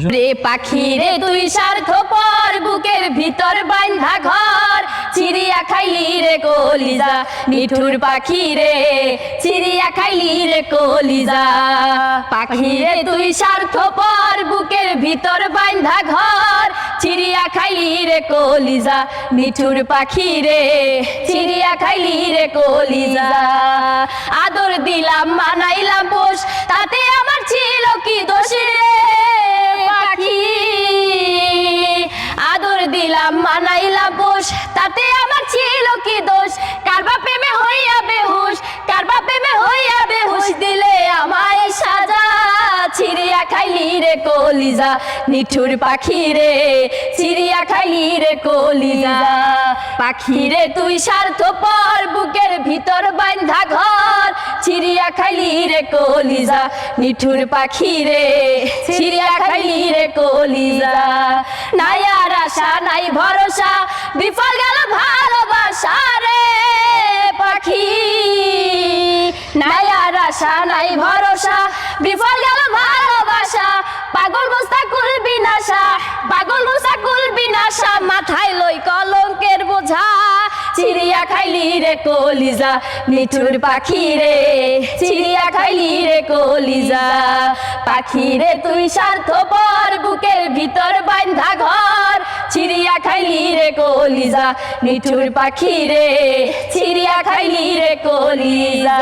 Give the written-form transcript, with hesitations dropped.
রে পাখি রে তুই স্বার্থপর বুকের ভিতর বাঁধা ঘর চিড়িয়া খাইলি রে কলিজা নিঠুর পাখি রে চিড়িয়া খাইলি রে কলিজা পাখি রে তুই স্বার্থপর বুকের ভিতর বাঁধা ঘর চিড়িয়া খাইলি রে কলিজা নিঠুর পাখি রে চিড়িয়া খাইলি রে কলিজা আদর দিলাম মানাইলাম পোষ তাতে আমার ছিল কি দোষ রে পাখি আদর দিলাম মানাইলাম পোষ তাতে আমার ছিল কি দোষ কারবা প্রেমে হইয়া বেহুশ কারবা প্রেমে হইয়া বেহুশ দিলে আমায় সাজা চিড়িয়া খাইলি রে কলিজা নিঠুর পাখি রে চিড়িয়া খাইলি রে কলিজা পাখি রে তুই স্বার্থপর বুকের ভিতর বাঁধা ঘর চিড়িয়া খাইলি রে কলিজা নিঠুর পাখি রে চিড়িয়া খাইলি রে কলিজা নাই আর আশা নাই ভরসা বিফল গেল ভালোবাসা রে পাখি নাই আর আশা নাই ভরসা বিফল গেল ভালোবাসা পাগল মুস্তাকুল বিনাশা পাগল মুস্তাকুল বিনাশা মাথায় লই কলঙ্কের বোঝা চিড়িয়া খাইলি রে কলিজা নিঠুর পাখি রে চিড়িয়া খাইলি রে কলিজা পাখি রে তুই স্বার্থপর বুকের ভিতর বাঁধা ঘর চিড়িয়া খাইলি রে কলিজা নিঠুর পাখি রে চিড়িয়া খাইলি রে কলিজা।